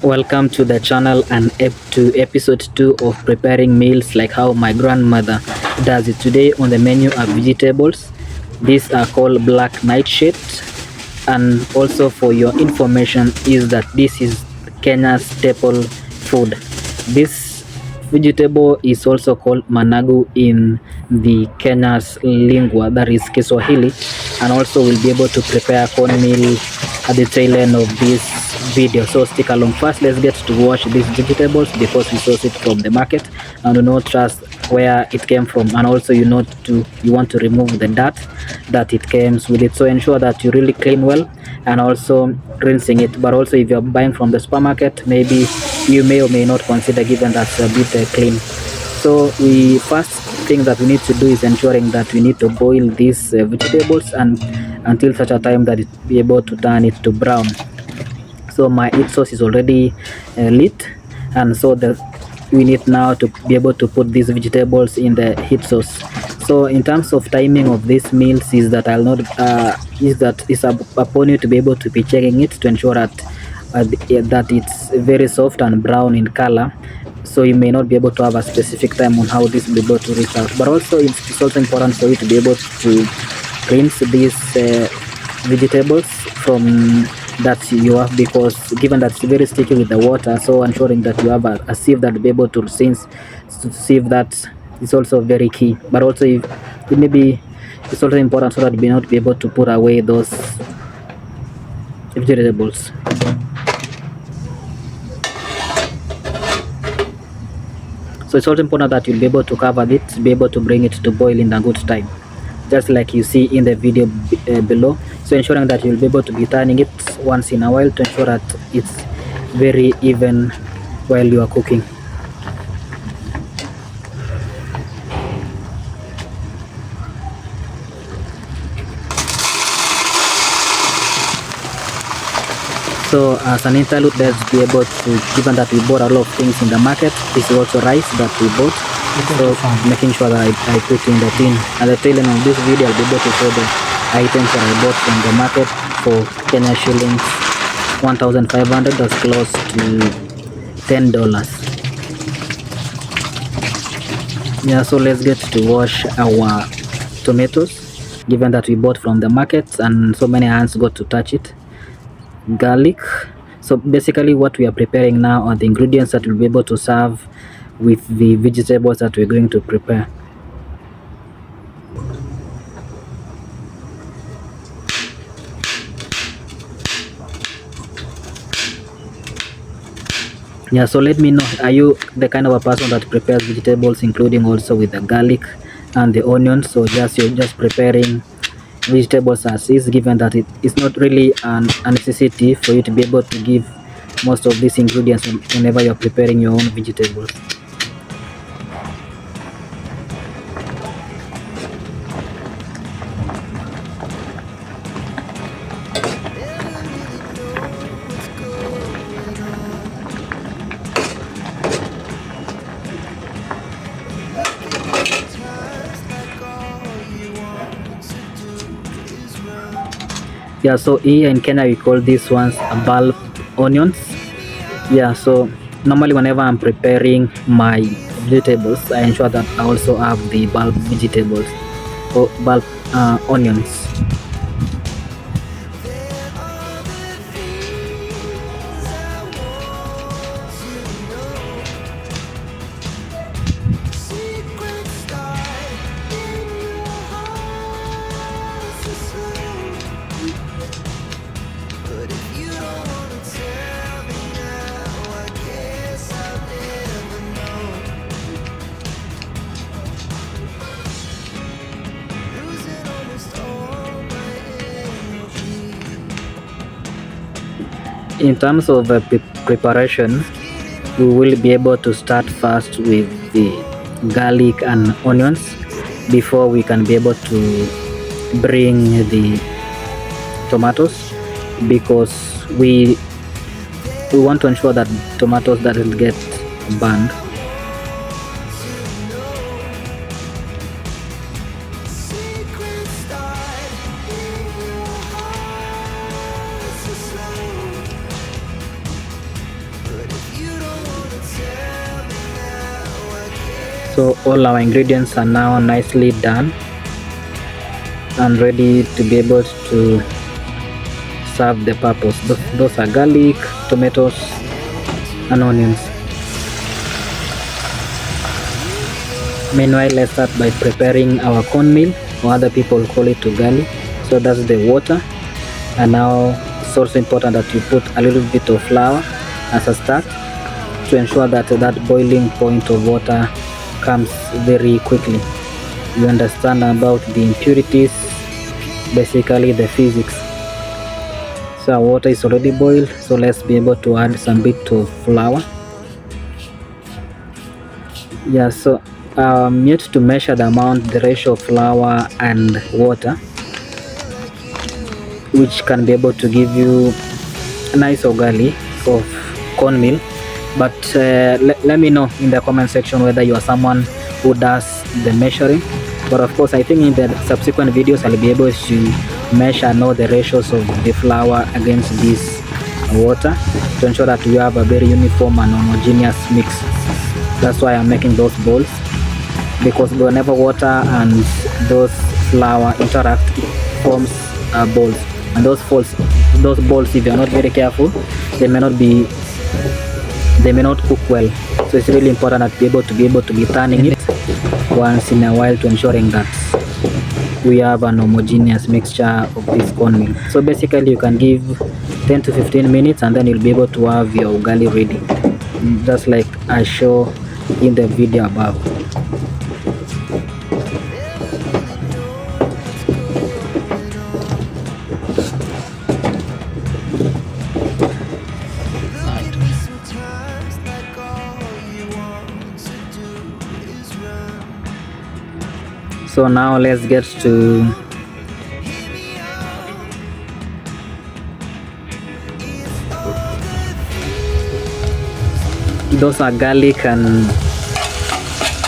Welcome to the channel and to episode 2 of preparing meals like how my grandmother does it. Today on the menu are vegetables. These are called black nightshades, and also for your information is that this is Kenya's staple food. This vegetable is also called managu in the Kenya's lingua, that is Kiswahili, and also we'll be able to prepare cornmeal at the tail end of this video. So stick along. First, let's get to wash these vegetables because we source it from the market and do not trust where it came from, and also you want to remove the dirt that it comes with it. So ensure that you really clean well and also rinsing it. But also if you're buying from the supermarket, maybe you may or may not consider, given that's a bit clean. So we first thing that we need to do is ensuring that we need to boil these vegetables and until such a time that it be able to turn it to brown. So my heat source is already lit, and so we need now to be able to put these vegetables in the heat source. So in terms of timing of these meals is that I'll not is that it's upon you to be able to be checking it to ensure that that it's very soft and brown in color. So you may not be able to have a specific time on how this will be able to reach out, but also it's also important for you to be able to rinse these vegetables from that you have, because given that it's very sticky with the water, so ensuring that you have a sieve that will be able to sieve that is also very key. But also if it may be, it's also important so that you may not be able to put away those vegetables. So it's also important that you'll be able to cover it, be able to bring it to boil in a good time, just like you see in the video below. So ensuring that you'll be able to be turning it once in a while to ensure that it's very even while you are cooking. So as an interlude, let's be able to, given that we bought a lot of things in the market, this is also rice that we bought. So making sure that I put in the tin. At the tail end of this video, I'll be able to show the items that I bought from the market for Kenya shillings 1,500. That's close to $10. Yeah, so let's get to wash our tomatoes, given that we bought from the market and so many hands got to touch it. Garlic. So basically what we are preparing now are the ingredients that we'll be able to serve with the vegetables that we're going to prepare. Yeah, so let me know, are you the kind of a person that prepares vegetables including also with the garlic and the onions? So you're just preparing vegetables as is, given that it is not really a necessity for you to be able to give most of these ingredients whenever you're preparing your own vegetables. Yeah, so here in Kenya we call these ones bulb onions. Yeah, so normally whenever I'm preparing my vegetables, I ensure that I also have the bulb vegetables or bulb onions. In terms of preparation, we will be able to start first with the garlic and onions before we can be able to bring the tomatoes, because we want to ensure that tomatoes doesn't get burned. So all our ingredients are now nicely done and ready to be able to serve the purpose. Those are garlic, tomatoes, and onions. Meanwhile, let's start by preparing our cornmeal, or other people call it ugali. So that's the water. And now it's also important that you put a little bit of flour as a start to ensure that that boiling point of water comes very quickly. You understand about the impurities, basically the physics. So our water is already boiled, so let's be able to add some bit of flour. Yeah, so you need to measure the amount, the ratio of flour and water, which can be able to give you a nice ugali of cornmeal. But let me know in the comment section whether you are someone who does the measuring. But of course, I think in the subsequent videos I'll be able to measure and know the ratios of the flour against this water to ensure that we have a very uniform and homogeneous mix. That's why I'm making those balls, because whenever water and those flour interact, it forms balls, and those balls, if you are not very careful, they may not cook well. So it's really important that be able to be turning it once in a while to ensuring that we have an homogeneous mixture of this cornmeal. So basically you can give 10 to 15 minutes and then you'll be able to have your ugali ready, just like I show in the video above. So now let's get to those are garlic and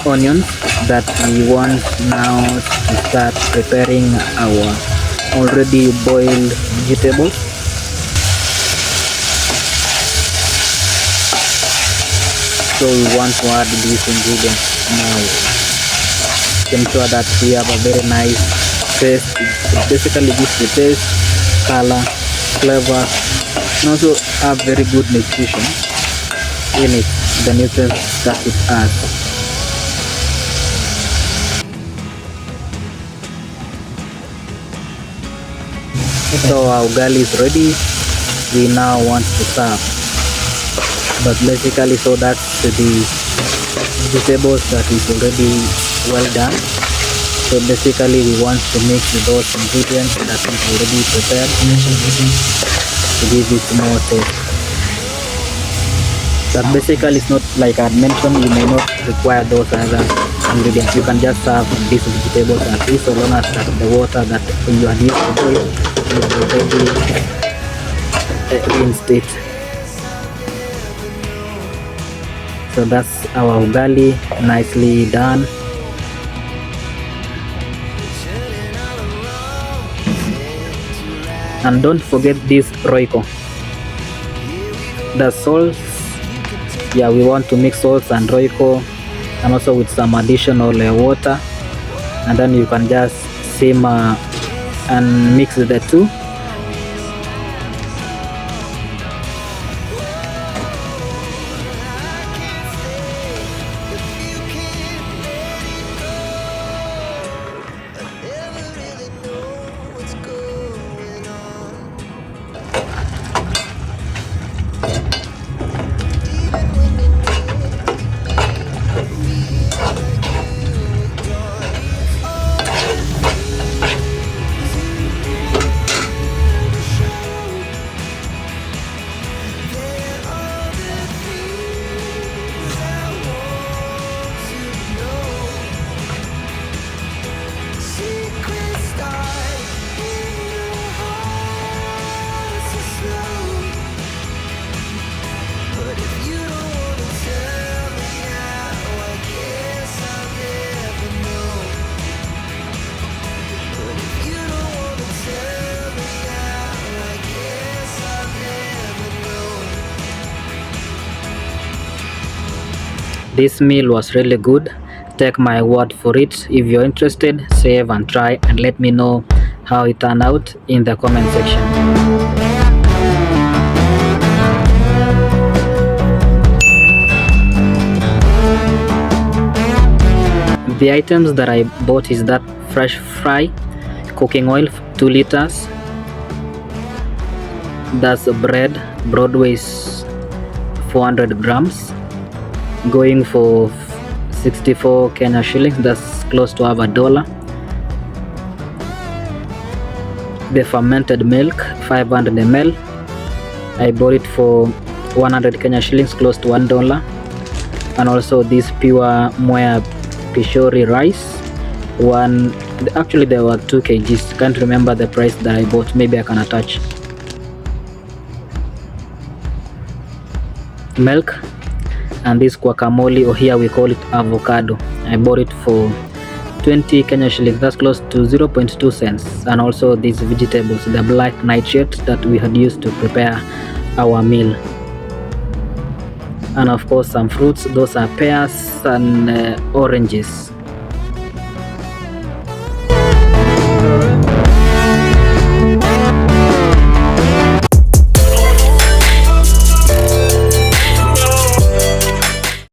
onions that we want now to start preparing our already boiled vegetables. So we want to add these ingredients now to ensure that we have a very nice taste. It basically gives the taste, color, flavor, and also have very good nutrition in it, the nutrients that it has. So our ugali is ready. We now want to serve, but basically, so that's the vegetables that is already well done. So basically we want to mix those ingredients that is already prepared to give it more taste. But basically it's not like I mentioned, you may not require those other ingredients. You can just serve these vegetables as is, so long as that the water that you are used to boil is already in state. So that's our ugali, nicely done. And don't forget this roiko, the salts. Yeah, we want to mix salts and roiko, and also with some additional water, and then you can just simmer and mix the two. This meal was really good. take my word for it. If you're interested, save and try and let me know how it turned out in the comment section. The items that I bought is that fresh fry, cooking oil 2 liters, that's bread, Broadway's 400 grams, going for 64 Kenya shillings, that's close to half a dollar. The fermented milk 500 ml, I bought it for 100 Kenya shillings, close to $1. And also this pure moya pishori rice, actually there were 2 kgs, can't remember the price that I bought, maybe I can attach. Milk, and this guacamole, or here we call it avocado, I bought it for 20 Kenya shillings, that's close to 0.2 cents. And also these vegetables, the black nightshade that we had used to prepare our meal. And of course some fruits, those are pears and oranges.